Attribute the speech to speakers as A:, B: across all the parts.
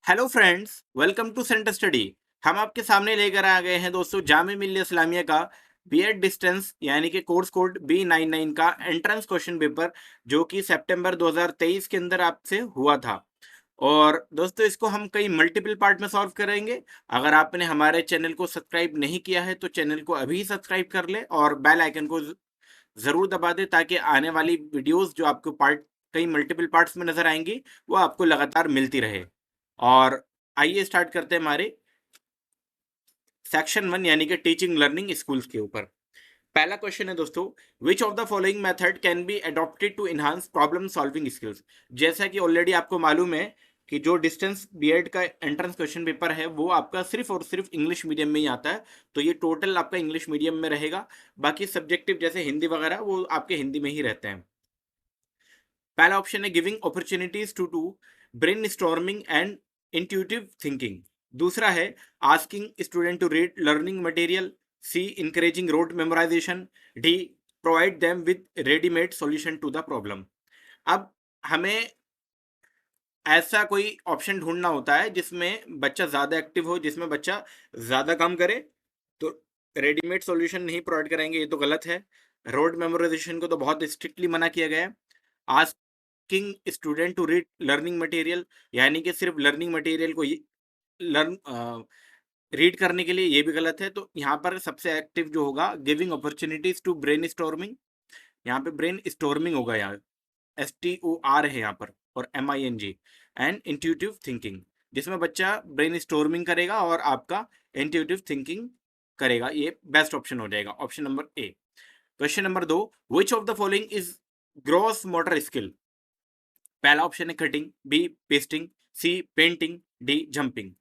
A: Hello friends, welcome to centre study. हम आपके सामने लेकर आ गए हैं दोस्तों जामिया मिल्लिया इस्लामिया का बीएड डिस्टेंस यानी कि कोर्स कोड B99 का एंट्रेंस क्वेश्चन पेपर, जो कि सितंबर 2023 के अंदर आपसे हुआ था। और दोस्तों इसको हम कई मल्टीपल पार्ट में सॉल्व करेंगे। अगर आपने हमारे चैनल को सब्सक्राइब नहीं किया है तो चैनल को अभी सब्सक्राइब कर ले और बेल आइकन को जरूर दबा दे, ताकि आने वाली वीडियोस जो आपको पार्ट कई मल्टीपल पार्ट्स में नजर आएंगी वो आपको लगातार मिलती रहे। और आइए स्टार्ट करते हैं हमारे सेक्शन 1 यानी कि टीचिंग लर्निंग स्कूल्स के ऊपर। पहला क्वेश्चन है दोस्तों, which of the following method can be adopted to enhance problem solving skills. जैसा कि ऑलरेडी आपको मालूम है कि जो डिस्टेंस बीएड का एंट्रेंस क्वेश्चन पेपर है वो आपका सिर्फ और सिर्फ इंग्लिश मीडियम में ही आता है, तो ये टोटल आपका इंग्लिश मीडियम में रहेगा। बाकी सब्जेक्टिव जैसे हिंदी वगैरह वो आपके हिंदी में ही रहते हैं। पहला ऑप्शन है giving opportunities to brainstorming and intuitive thinking. दूसरा है asking student to read learning material. C encouraging rote memorisation. D provide them with readymade solution to the problem. अब हमें ऐसा कोई ऑप्शन ढूंढना होता है जिसमें बच्चा ज्यादा एक्टिव हो, जिसमें बच्चा ज्यादा काम करे। तो रेडीमेड सॉल्यूशन नहीं प्रोवाइड करेंगे, ये तो गलत है। रोड मेमोराइजेशन को तो बहुत स्ट्रिक्टली मना किया गया है। Asking student to read learning material यानी कि सिर्फ लर्निंग मटेरियल को लर्न रीड करने के लिए, ये भी गलत है। तो यहाँ पर सबसे एक्टिव जो होगा giving opportunities to brainstorming. यहाँ पे ब्रेन स्टॉर्मिंग होगा, यहाँ STOR है यहाँ पर, और MING। एंड इंट्यूटिव थिंकिंग, जिसमें बच्चा ब्रेन स्टॉर्मिंग करेगा और आपका इंट्यूटिव थिंकिंग करेगा, ये बेस्ट ऑप्शन हो जाएगा, option number A. Question number 2, which of the following is gross motor skill. पहला ऑप्शन है कटिंग, बी पेस्टिंग, सी पेंटिंग, डी जंपिंग।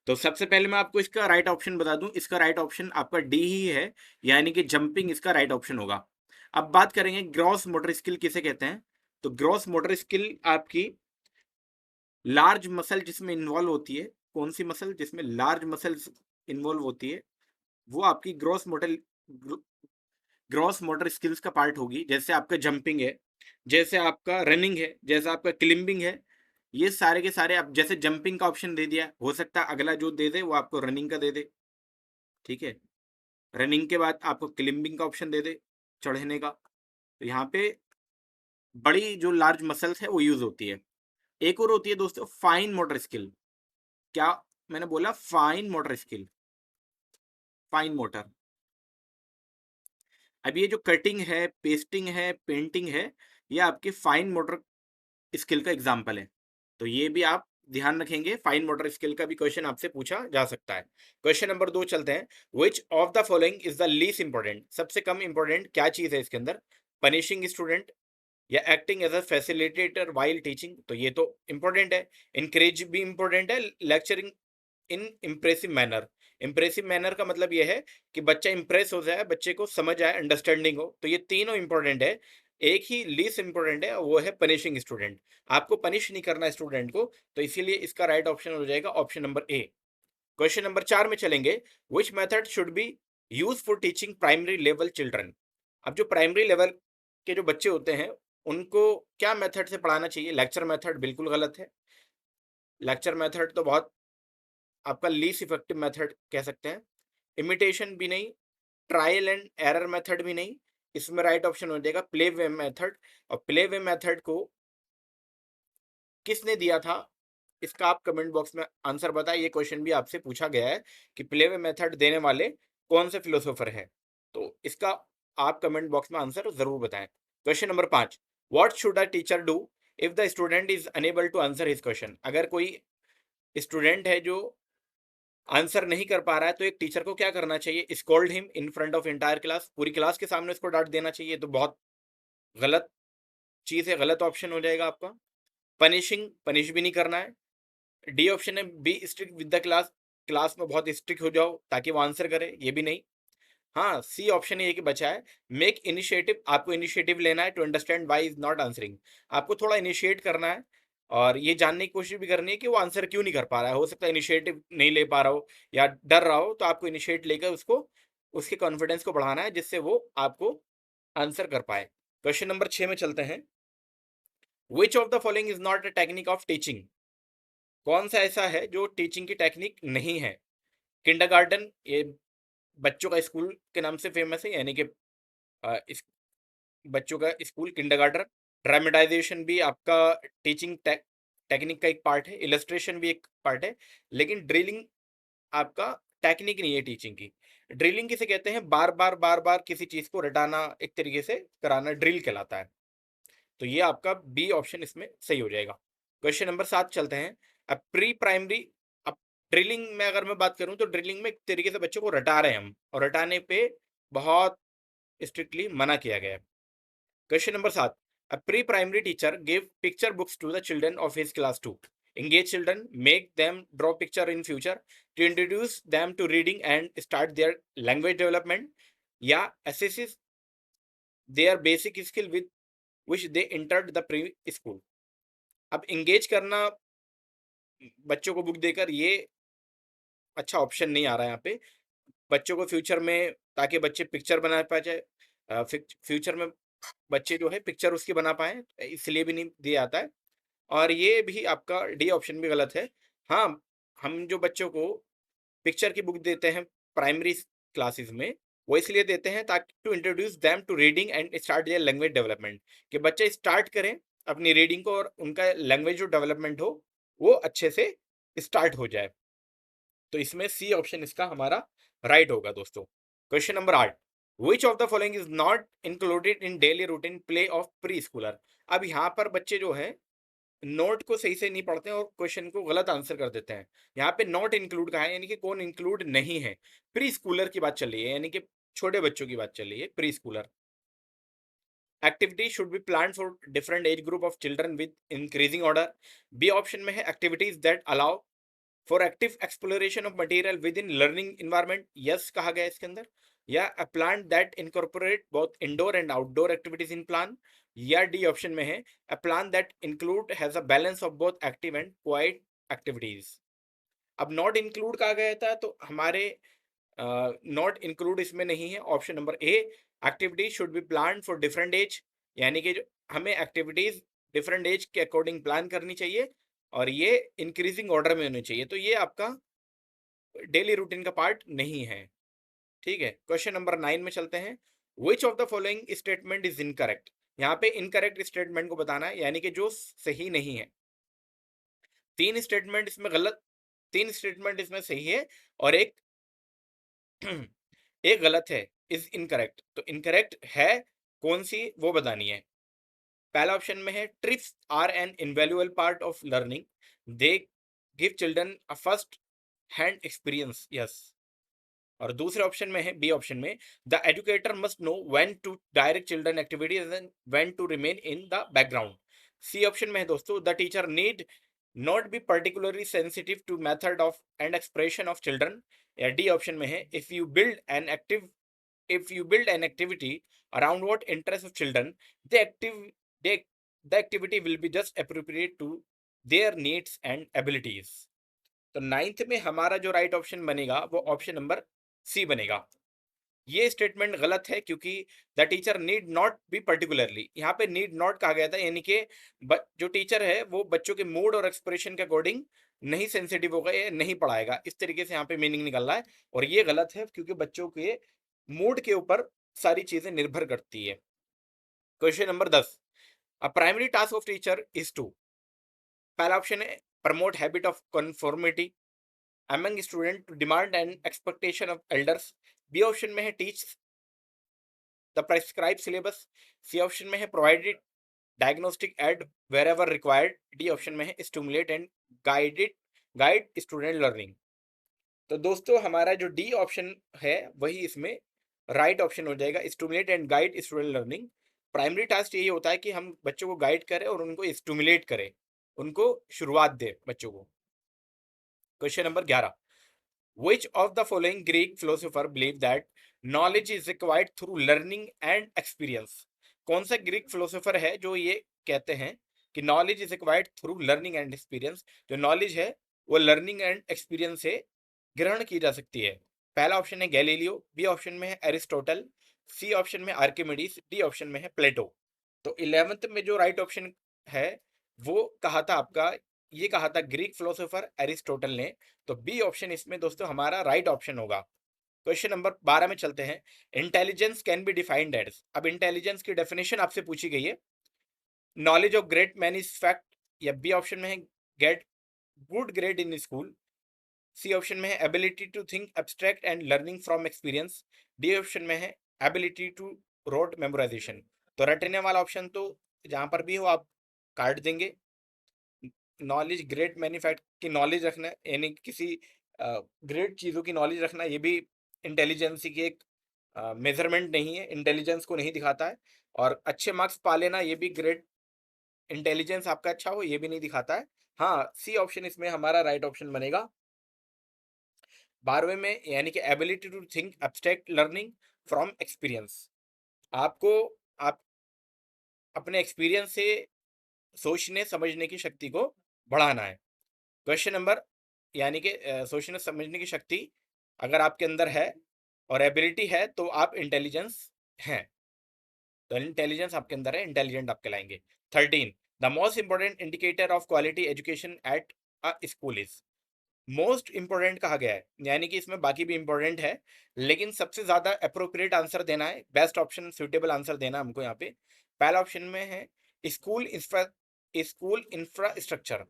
A: तो सबसे पहले मैं आपको इसका राइट ऑप्शन बता दूं, इसका राइट ऑप्शन आपका डी ही है, यानी कि जंपिंग इसका राइट ऑप्शन होगा। अब बात करेंगे ग्रॉस मोटर स्किल किसे कहते हैं। तो ग्रॉस मोटर स्किल आपकी लार्ज मसल जिसमें इन्वॉल्व होती है। कौन सी मसल जिसमें लार्ज मसल्स इन्वॉल्व होती है, वो आपकी ग्रॉस मोटर स्किल्स का पार्ट होगी। जैसे आपका जंपिंग है, जैसे आपका रनिंग है, जैसे आपका क्लिम्बिंग है। ये सारे के सारे, आप जैसे जंपिंग का ऑप्शन दे दिया, हो सकता है अगला जो दे दे वो आपको रनिंग का दे दे। ठीक है, रनिंग के बाद आपको क्लिम्बिंग का ऑप्शन दे दे, चढ़ने का। तो यहाँ पे बड़ी जो लार्ज मसल्स है वो यूज होती है। एक और होती है दोस्तों फाइन मोटर स्किल। क्या मैंने बोला? Fine motor skill, fine motor. अब ये जो कटिंग है, पेस्टिंग है, पेंटिंग है, ये आपके फाइन मोटर स्किल का एग्जाम्पल है। तो ये भी आप ध्यान रखेंगे, फाइन मोटर स्किल का भी क्वेश्चन आपसे पूछा जा सकता है। क्वेश्चन नंबर 2 चलते हैं। Which of the following is the least important. सबसे कम इंपॉर्टेंट क्या चीज है इसके अंदर? पनिशिंग स्टूडेंट या acting as a facilitator while teaching. तो ये तो इंपॉर्टेंट है। इनकरेज भी इंपॉर्टेंट है। Lecturing in impressive manner. Impressive manner का मतलब यह है कि बच्चा इंप्रेस हो जाए, बच्चे को समझ आए, अंडरस्टैंडिंग हो। तो ये तीनों इंपॉर्टेंट है। एक ही लीस्ट इंपॉर्टेंट है, वो है पनिशिंग स्टूडेंट। आपको पनिश नहीं करना स्टूडेंट को, तो इसीलिए इसका राइट ऑप्शन हो जाएगा ऑप्शन नंबर ए। क्वेश्चन नंबर 4 में चलेंगे। Which method should be use for teaching primary level children. अब जो प्राइमरी लेवल के जो बच्चे होते हैं उनको क्या मेथड से पढ़ाना चाहिए? लेक्चर मेथड बिल्कुल गलत है। लेक्चर मेथड तो बहुत आपका लीस्ट इफेक्टिव मेथड कह सकते हैं। इमिटेशन भी नहीं, ट्रायल एंड एरर मेथड भी नहीं। इसमें राइट ऑप्शन हो जाएगा प्ले वे मेथड। और प्ले वे मेथड को किसने दिया था, इसका आप कमेंट बॉक्स में आंसर बताएं। ये क्वेश्चन भी आपसे पूछा गया है कि प्ले वे मेथड देने वाले कौन से फिलोसोफर है, तो इसका आप कमेंट बॉक्स में आंसर जरूर बताएं। Question number 5, what should a teacher do if the student is unable to answer his question. अगर कोई स्टूडेंट है जो आंसर नहीं कर पा रहा है, तो एक टीचर को क्या करना चाहिए? Scold him in front of entire class. पूरी क्लास के सामने उसको डांट देना चाहिए। तो बहुत गलत चीज है, गलत ऑप्शन हो जाएगा आपका। पनिशिंग, पनिश भी नहीं करना है। डी ऑप्शन है be strict with the class. Class में बहुत स्ट्रिक्ट हो जाओ ताकि वो आंसर करे, ये भी नहीं। हाँ, सी ऑप्शन ये कि बचा है मेक इनिशिएटिव। आपको इनिशिएटिव लेना है to understand why is not answering. आपको थोड़ा इनिशिएट करना है और ये जानने की कोशिश भी करनी है कि वो आंसर क्यों नहीं कर पा रहा है। हो सकता है इनिशिएटिव नहीं ले पा रहा हो या डर रहा हो, तो आपको इनिशिएट लेकर उसको, उसके कॉन्फिडेंस को बढ़ाना है जिससे वो आपको आंसर कर पाए। क्वेश्चन नंबर 6 में चलते हैं। Which of the following is not a technique of teaching. कौन सा ऐसा है जो टीचिंग की टेक्निक नहीं है? किंडरगार्टन, ये बच्चों का स्कूल के नाम से फेमस है, यानी कि इस बच्चों का स्कूल किंडरगार्टन। ड्रामेटाइजेशन भी आपका टीचिंग टेक्निक का एक पार्ट है, इलस्ट्रेशन भी एक पार्ट है, लेकिन ड्रिलिंग आपका टेक्निक नहीं है टीचिंग की। ड्रिलिंग किसे कहते हैं? बार बार बार बार किसी चीज को रटाना, एक तरीके से कराना, ड्रिल कहलाता है। तो ये आपका बी ऑप्शन इसमें सही हो जाएगा। क्वेश्चन नंबर 7 चलते हैं। अब प्री प्राइमरी, अब ड्रिलिंग में अगर मैं बात करूं तो ड्रिलिंग में एक तरीके से बच्चों को रटा रहे हैं हम, और रटाने पे बहुत स्ट्रिक्टली मना किया गया है। Question number 7, a pre-primary teacher gave picture books to the children of his class 2. Engage children, make them draw picture in future to introduce them to reading and start their language development, या assesses their basic skill with which they entered the pre-school. अब engage करना बच्चों को book देकर, ये अच्छा option नहीं आ रहा है यहाँ पे। बच्चों को फ्यूचर में, ताकि बच्चे पिक्चर बना पाए, फ्यूचर में बच्चे जो है पिक्चर उसकी बना पाए, इसलिए भी नहीं दिया जाता है। और ये भी आपका डी ऑप्शन भी गलत है। हाँ, हम जो बच्चों को पिक्चर की बुक देते हैं प्राइमरी क्लासेस में, वो इसलिए देते हैं ताकि to introduce them to reading and start their language development, कि बच्चे स्टार्ट करें अपनी रीडिंग को, और उनका लैंग्वेज जो डेवलपमेंट हो वो अच्छे से स्टार्ट हो जाए। तो इसमें सी ऑप्शन इसका हमारा राइट होगा दोस्तों। Question number 8, which of the following is not included in daily routine play of pre Schuler? अब यहाँ पर बच्चे जो है नोट को सही से नहीं पढ़ते हैं और क्वेश्चन को गलत आंसर कर देते हैं। यहाँ पे नॉट इंक्लूड कहा है, यानी कि कौन इंक्लूड नहीं है? प्री स्कूलर की बात चल रही है, यानी कि छोटे बच्चों की बात चल रही है, preschooler. Activity should be plan for different age group of children with increasing order. B option में है activities that allow for active exploration of material within learning environment, yes कहा गया इसके अंदर। या a plan that incorporate both indoor and outdoor activities in plan, या D option में है a plan that include has a balance of both active and quiet activities. अब not include कहा गया था, तो हमारे नॉट इंक्लूड इसमें नहीं है। Option number A, activities should be plan for different age, यानी कि हमें एक्टिविटीज डिफरेंट एज के अकॉर्डिंग प्लान करनी चाहिए, और ये इंक्रीजिंग ऑर्डर में होनी चाहिए। तो ये आपका डेली रूटीन का पार्ट नहीं है। ठीक है, क्वेश्चन नंबर 9 में चलते हैं। Which of the following statement is incorrect? यहाँ पे इनकरेक्ट स्टेटमेंट को बताना है, यानी कि जो सही नहीं है। तीन स्टेटमेंट इसमें गलत, तीन स्टेटमेंट इसमें सही है, और एक एक गलत है, इज इनकरेक्ट। तो इनकरेक्ट है कौन सी, वो बतानी है। पहला ऑप्शन में है trips are an invaluable part of learning, they give children a first hand experience, yes. और दूसरे ऑप्शन में है, बी ऑप्शन में, the educator must know when to direct children activities and when to remain in the background. C option में है दोस्तों, the teacher need not be particularly sensitive to method of and expression of children. या D option में है, if you build an activity around what interests of children, the they, the activity will be just appropriate to their needs and abilities। तो ninth में हमारा जो right option बनेगा वो option number सी बनेगा। ये स्टेटमेंट गलत है, क्योंकि the teacher need not be particularly, यहाँ पे नीड नॉट कहा गया था, यानी कि जो टीचर है वो बच्चों के मूड और एक्सप्रेशन के अकॉर्डिंग नहीं सेंसिटिव होगा, ये नहीं पढ़ाएगा, इस तरीके से यहाँ पे मीनिंग निकल रहा है। और ये गलत है, क्योंकि बच्चों के मूड के ऊपर सारी चीजें निर्भर करती है। Question number 10, a primary task of teacher is to. पहला ऑप्शन है promote habit of conformity among student to demand and expectation of elders। B option में है teach the prescribe syllabus. C option में है provided diagnostic aid wherever required. D option में है stimulate and guide student learning. तो दोस्तों हमारा जो डी ऑप्शन है वही इसमें राइट ऑप्शन हो जाएगा, stimulate and guide student learning. Primary task यही होता है कि हम बच्चों को गाइड करें और उनको स्टिमुलेट करें, उनको शुरुआत दें बच्चों को। Question number 11, which of the following Greek philosopher believed that knowledge is acquired through learning and experience? कौन सा ग्रीक फिलोसोफर है जो ये कहते हैं कि knowledge is acquired through learning and experience? जो नॉलेज है वो लर्निंग एंड एक्सपीरियंस से ग्रहण की जा सकती है। पहला ऑप्शन है गैलीलियो, बी ऑप्शन में है एरिस्टोटल, सी ऑप्शन में आर्किमिडीज, डी ऑप्शन में है प्लेटो। तो 11th में जो राइट ऑप्शन है वो कहा था आपका ये कहा था ग्रीक फिलोसोफर एरिस्टोटल ने। तो बी ऑप्शन इसमें दोस्तों हमारा राइट ऑप्शन होगा। क्वेश्चन नंबर 12 में चलते हैं। Intelligence can be defined as, अब इंटेलिजेंस की डेफिनेशन आपसे पूछी गई है। Knowledge of great man is fact, या बी ऑप्शन में है get good grade in school, C option में है ability to think abstract and learning from experience, D option में है एबिलिटी टू रोट मेमोराइजेशन। तो रटने वाला ऑप्शन तो जहां पर भी हो आप काट देंगे। नॉलेज ग्रेट मैन्युफैक्ट की नॉलेज रखना, यानी किसी ग्रेट चीज़ों की नॉलेज रखना, ये भी इंटेलिजेंस की एक मेजरमेंट नहीं है, इंटेलिजेंस को नहीं दिखाता है। और अच्छे मार्क्स पा लेना, ये भी ग्रेट इंटेलिजेंस आपका अच्छा हो, ये भी नहीं दिखाता है। हाँ, सी ऑप्शन इसमें हमारा राइट ऑप्शन बनेगा 12वें में, यानी कि ability to think abstract learning from experience. आपको आप अपने एक्सपीरियंस से सोचने समझने की शक्ति को बढ़ाना है। क्वेश्चन नंबर, यानी कि सोचने समझने की शक्ति अगर आपके अंदर है और एबिलिटी है तो आप इंटेलिजेंस हैं, तो इंटेलिजेंस आपके अंदर है, इंटेलिजेंट आप कहलाएंगे। 13, the most important indicator of quality education at a school is, most important कहा गया है, यानी कि इसमें बाकी भी इंपॉर्टेंट है, लेकिन सबसे ज्यादा अप्रोप्रिएट आंसर देना है, बेस्ट ऑप्शन सुटेबल आंसर देना हमको यहाँ पे। पहला ऑप्शन में है स्कूल इंफ्रास्ट्रक्चर,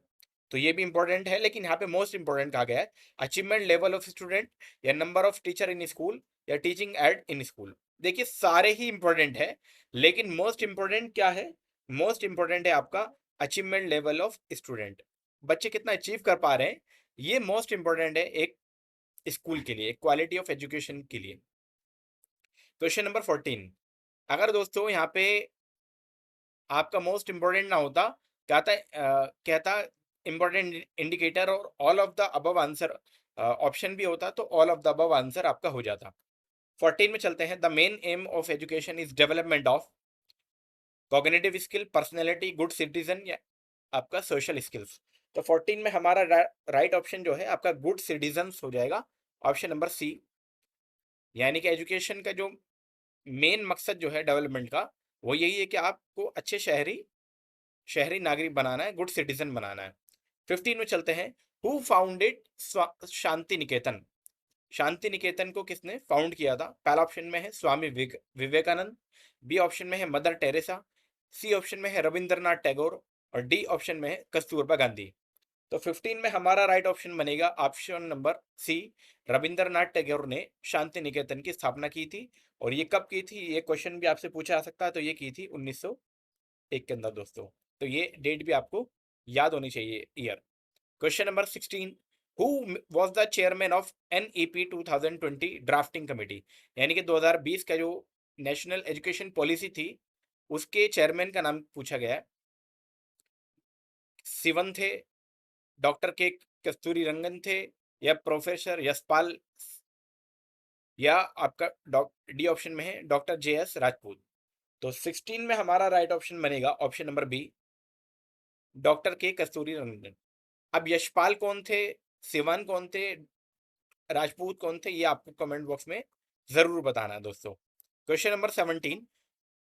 A: तो ये भी इंपॉर्टेंट है, लेकिन यहाँ पे मोस्ट इंपॉर्टेंट कहा गया है अचीवमेंट लेवल ऑफ स्टूडेंट, या number of teacher in school, या टीचिंग एड इन स्कूल। देखिए सारे ही इंपॉर्टेंट है, लेकिन मोस्ट इंपॉर्टेंट क्या है? मोस्ट इंपॉर्टेंट है आपका अचीवमेंट लेवल ऑफ स्टूडेंट, बच्चे कितना अचीव कर पा रहे हैं, ये मोस्ट इंपॉर्टेंट है एक स्कूल के लिए, क्वालिटी ऑफ एजुकेशन के लिए। क्वेश्चन नंबर 14, अगर दोस्तों यहाँ पे आपका मोस्ट इंपॉर्टेंट ना होता, कहता इंपॉर्टेंट इंडिकेटर और all of the above answer option भी होता, तो all of the above answer आपका हो जाता। 14 में चलते हैं। The main M of education is development of cognitive skill, personality, good citizen, या आपका सोशल स्किल्स। तो 14 में हमारा राइट ऑप्शन जो है आपका गुड सिटीजन हो जाएगा, ऑप्शन नंबर सी। यानी कि एजुकेशन का जो मेन मकसद जो है डेवलपमेंट का, वो यही है कि आपको अच्छे शहरी शहरी नागरिक बनाना है, गुड सिटीजन बनाना है। 15 में चलते हैं। हु फाउंडेड शांति निकेतन, शांति निकेतन को किसने फाउंड किया था? पहला ऑप्शन में है स्वामी विवेकानंद, बी ऑप्शन में है मदर टेरेसा, सी ऑप्शन में है रविंद्रनाथ टैगोर, और डी ऑप्शन में है कस्तूरबा गांधी। तो 15 में हमारा राइट ऑप्शन बनेगा option number C, Rabindranath Tagore ने शांति निकेतन की स्थापना की थी। और ये कब की थी, ये क्वेश्चन भी आपसे पूछा जा सकता है, तो ये की थी 1901 के अंदर दोस्तों, तो ये डेट भी आपको याद होनी चाहिए, year. Question number 16, who was the chairman of NEP 2020 drafting committee, यानी कि 2020 का जो नेशनल एजुकेशन पॉलिसी थी उसके चेयरमैन का नाम पूछा गया है। सिवन थे, डॉक्टर के कस्तूरी रंगन थे, या प्रोफेसर यशपाल, या आपका डी ऑप्शन में है डॉक्टर JS राजपूत। तो 16 में हमारा राइट ऑप्शन बनेगा ऑप्शन नंबर बी, डॉक्टर के कस्तूरी रंगन। अब यशपाल कौन थे, सिवन कौन थे, राजपूत कौन थे, ये आपको कमेंट बॉक्स में जरूर बताना है दोस्तों। Question number 17,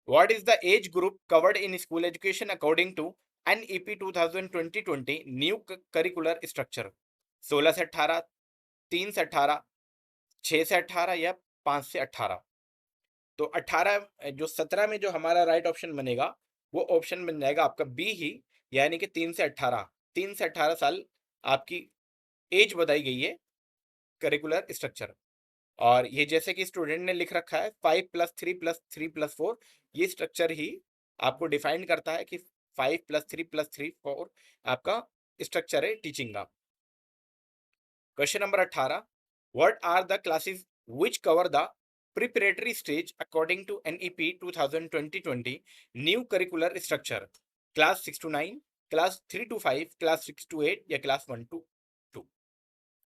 A: what is the age group covered in school education according to NEP 2020 new curricular structure? 16 से 18, 3 से 18, 6 से 18, या 5 से 18। तो 18 जो 17 में जो हमारा राइट ऑप्शन बनेगा वो ऑप्शन बन जाएगा आपका बी ही, यानी कि 3 से 18, 3 से 18 साल आपकी एज बताई गई है करिकुलर स्ट्रक्चर। और ये जैसे कि स्टूडेंट ने लिख रखा है 5+3+3+4, ये स्ट्रक्चर ही आपको डिफाइन करता है कि 5+3+3 4 आपका स्ट्रक्चर है टीचिंग का। Question number 18, what are the classes which cover the preparatory stage according to NEP 2020 new curricular structure? Class 6 to 9, class 3 to 5, class 6 to 8, या क्लास 1 to 2।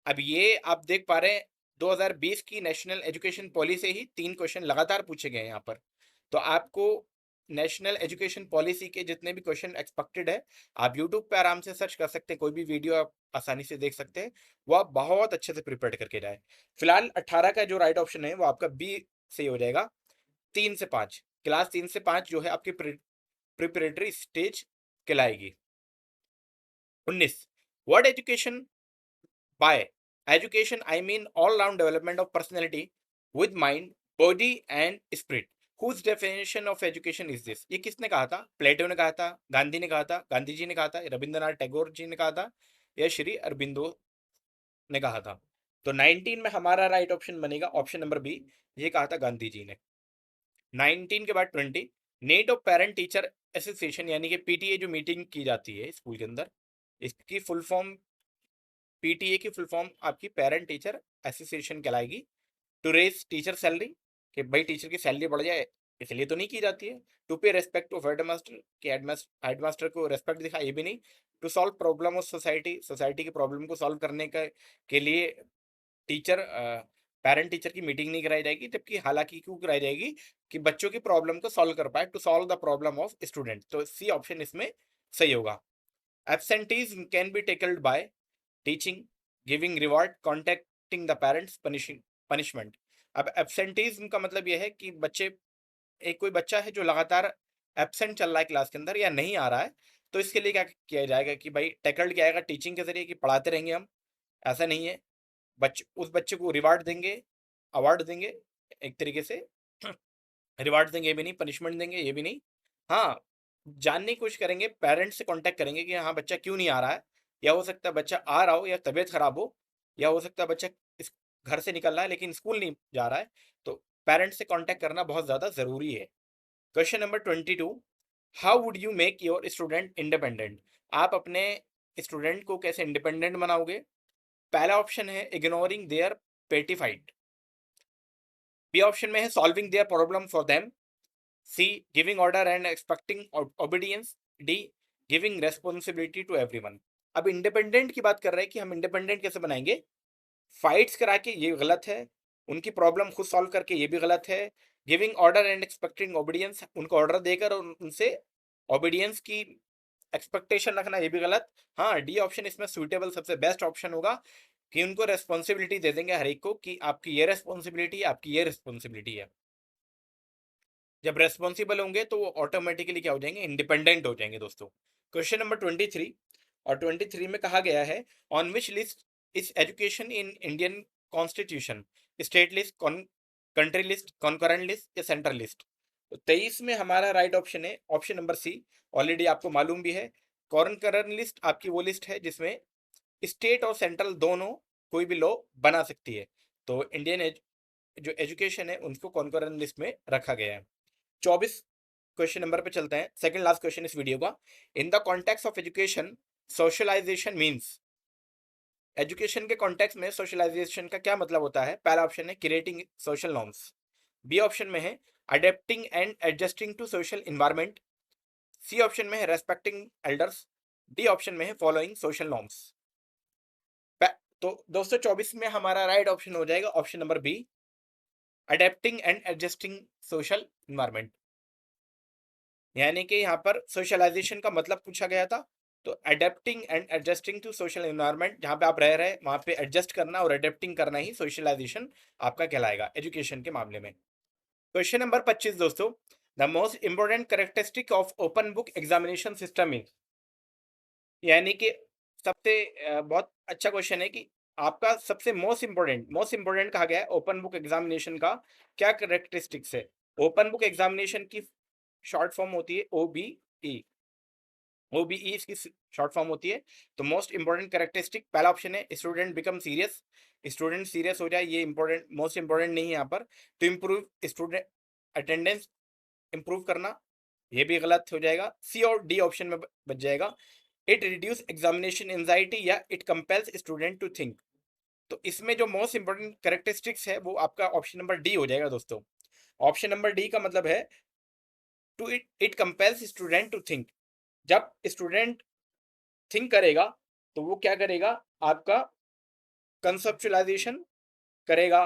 A: अब ये आप देख पा रहे हैं 2020 की नेशनल एजुकेशन पॉलिसी से ही 3 क्वेश्चन लगातार पूछे गए हैं यहाँ पर। तो आपको नेशनल एजुकेशन पॉलिसी के जितने भी क्वेश्चन एक्सपेक्टेड है, आप यूट्यूब पे आराम से सर्च कर सकते हैं, कोई भी वीडियो आप आसानी से देख सकते हैं, वो आप बहुत अच्छे से प्रिपेयर करके जाए। फिलहाल 18 का जो राइट ऑप्शन है वो आपका बी से हो जाएगा, 3 से 5, क्लास 3 से 5 जो है आपकी प्रिपरेटरी स्टेज कहलाएगी। 19, what education by education I mean all round development of personality with mind, body and spirit. Whose definition of education is this? ये किसने कहा था? प्लेटो ने कहा था, गांधी ने कहा था, गांधी जी ने कहा था, रविंद्रनाथ टैगोर जी ने कहा था, या श्री अरबिंदो ने कहा था? तो 19 में हमारा राइट ऑप्शन बनेगा ऑप्शन नंबर बी, ये कहा था गांधी जी ने। 19 के बाद 20, need of parent teacher association यानी कि पीटीए जो मीटिंग की जाती है स्कूल के अंदर, इसकी फुल फॉर्म, पीटीए की फुल फॉर्म आपकी पेरेंट टीचर एसोसिएशन कहलाएगी। टू रेज टीचर सैलरी, कि भाई टीचर की सैलरी बढ़ जाए, इसलिए तो नहीं की जाती है। To pay respect of headmaster, कि हेडमास्टर को रेस्पेक्ट दिखा, ये भी नहीं। To solve problem of society, society की प्रॉब्लम को सॉल्व करने के लिए टीचर पेरेंट टीचर की मीटिंग नहीं कराई जाएगी, जबकि हालांकि क्यों कराई जाएगी कि बच्चों की प्रॉब्लम को सॉल्व कर पाए, to solve the problem of student. तो सी ऑप्शन इसमें सही होगा। Absentees can be tackled by teaching, giving reward, contacting the parents, punishing punishment. अब एब्सेंटीज्म का मतलब यह है कि बच्चे, एक कोई बच्चा है जो लगातार एब्सेंट चल रहा है क्लास के अंदर या नहीं आ रहा है, तो इसके लिए क्या किया जाएगा कि भाई टैकल्ड किया जाएगा टीचिंग के जरिए, कि पढ़ाते रहेंगे हम, ऐसा नहीं है। उस बच्चे को रिवार्ड देंगे, अवार्ड देंगे एक तरीके से, रिवार्ड देंगे ये भी नहीं, पनिशमेंट देंगे ये भी नहीं। हाँ, जानने की कोशिश करेंगे, पेरेंट्स से कांटेक्ट करेंगे कि हाँ बच्चा क्यों नहीं आ रहा है, या हो सकता है बच्चा आ रहा हो या तबीयत खराब हो, या हो सकता है बच्चा इस घर से निकल रहा है लेकिन स्कूल नहीं जा रहा है, तो पेरेंट्स से कांटेक्ट करना बहुत ज़्यादा ज़रूरी है। Question number 22, how would you make your student independent? आप अपने स्टूडेंट को कैसे इंडिपेंडेंट बनाओगे? पहला ऑप्शन है ignoring their petty fight, B option में है solving their problem for them, C giving order and expecting obedience, D giving responsibility to everyone. अब इंडिपेंडेंट की बात कर रहे हैं कि हम इंडिपेंडेंट कैसे बनाएंगे। फाइट्स करा के ये गलत है, उनकी प्रॉब्लम खुद सॉल्व करके ये भी गलत है, giving order and expecting obedience, उनको ऑर्डर देकर और उनसे ओबीडियंस की एक्सपेक्टेशन रखना ये भी गलत। हाँ, डी ऑप्शन इसमें सुइटेबल सबसे बेस्ट ऑप्शन होगा, कि उनको रेस्पॉन्सिबिलिटी दे देंगे हर एक को, कि आपकी ये रेस्पॉन्सिबिलिटी है, आपकी ये रिस्पॉन्सिबिलिटी है। जब रेस्पॉन्सिबल होंगे तो वो ऑटोमेटिकली क्या हो जाएंगे, इंडिपेंडेंट हो जाएंगे दोस्तों। क्वेश्चन नंबर 23, और 23 में कहा गया है on which list is education in Indian constitution, state list, country list, concurrent list या सेंट्रल लिस्ट? तो 23 में हमारा राइट ऑप्शन है ऑप्शन नंबर सी, ऑलरेडी आपको मालूम भी है। कॉन्करेंट लिस्ट आपकी वो लिस्ट है जिसमें स्टेट और सेंट्रल दोनों कोई भी लॉ बना सकती है, तो इंडियन जो एजुकेशन है उनको कॉन्करेंट लिस्ट में रखा गया है। 24 क्वेश्चन नंबर पे चलते हैं, सेकंड लास्ट क्वेश्चन इस वीडियो का। In the context of education, socialisation means, education के कॉन्टेक्स्ट में सोशलाइजेशन का क्या मतलब होता है? पहला ऑप्शन है creating social norms, B option में है adapting and adjusting to social environment, C option में है रेस्पेक्टिंग एल्डर्स, डी ऑप्शन में है फॉलोइंग सोशल नॉर्म्स। तो दोस्तों 24 में हमारा राइट ऑप्शन हो जाएगा option number B, adapting and adjusting social environment. यानी कि यहाँ पर सोशलाइजेशन का मतलब पूछा गया था, तो adapting and adjusting to social environment, जहाँ पे आप रह रहे हैं वहाँ पे एडजस्ट करना और अडेप्टिंग करना ही सोशलाइजेशन आपका कहलाएगा एजुकेशन के मामले में। क्वेश्चन नंबर 25 दोस्तों, the most important characteristic of open book examination system is, यानी कि सबसे बहुत अच्छा क्वेश्चन है कि आपका सबसे मोस्ट इंपोर्टेंट कहा गया है ओपन बुक एग्जामिनेशन का क्या कैरेक्टरिस्टिक्स है। ओपन बुक एग्जामिनेशन की शॉर्ट फॉर्म होती है OBE, OBE इसकी शॉर्ट फॉर्म होती है। तो मोस्ट इंपोर्टेंट कैरेक्टरिस्टिक, पहला ऑप्शन है student become serious, student serious हो जाए, ये इंपॉर्टेंट मोस्ट इंपोर्टेंट नहीं है यहाँ पर। तो इम्प्रूव स्टूडेंट अटेंडेंस, इम्प्रूव करना, ये भी गलत हो जाएगा। सी और डी ऑप्शन में बच जाएगा, इट रिड्यूस एग्जामिनेशन एंजाइटी या it compels student to think. तो इसमें जो मोस्ट इंपोर्टेंट कैरेक्टरिस्टिक्स है वो आपका ऑप्शन नंबर डी हो जाएगा दोस्तों। ऑप्शन नंबर डी का मतलब है to it compels student to think. जब स्टूडेंट थिंक करेगा तो वो क्या करेगा, आपका कंसेप्चुलाइजेशन करेगा,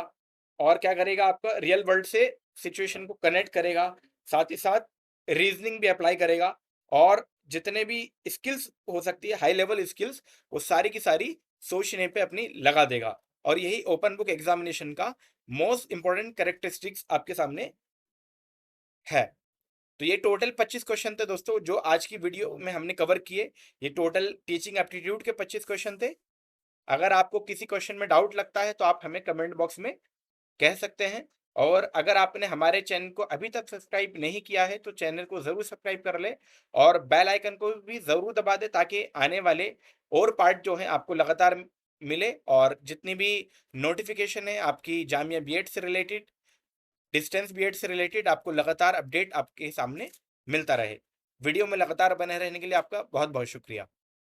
A: और क्या करेगा, आपका रियल वर्ल्ड से सिचुएशन को कनेक्ट करेगा, साथ ही साथ रीजनिंग भी अप्लाई करेगा, और जितने भी स्किल्स हो सकती है हाई लेवल स्किल्स, वो सारी की सारी सोचने पे अपनी लगा देगा। और यही ओपन बुक एग्जामिनेशन का मोस्ट इंपोर्टेंट कैरेक्टरिस्टिक्स आपके सामने है। तो ये टोटल 25 क्वेश्चन थे दोस्तों जो आज की वीडियो में हमने कवर किए। ये टोटल टीचिंग एप्टीट्यूड के 25 क्वेश्चन थे। अगर आपको किसी क्वेश्चन में डाउट लगता है तो आप हमें कमेंट बॉक्स में कह सकते हैं। और अगर आपने हमारे चैनल को अभी तक सब्सक्राइब नहीं किया है तो चैनल को ज़रूर सब्सक्राइब कर ले और बेल आइकन को भी ज़रूर दबा दें ताकि आने वाले और पार्ट जो हैं आपको लगातार मिले और जितनी भी नोटिफिकेशन है आपकी जामिया बीएड से रिलेटेड, डिस्टेंस बीएड से रिलेटेड आपको लगातार अपडेट आपके सामने मिलता रहे। वीडियो में लगातार बने रहने के लिए आपका बहुत बहुत शुक्रिया।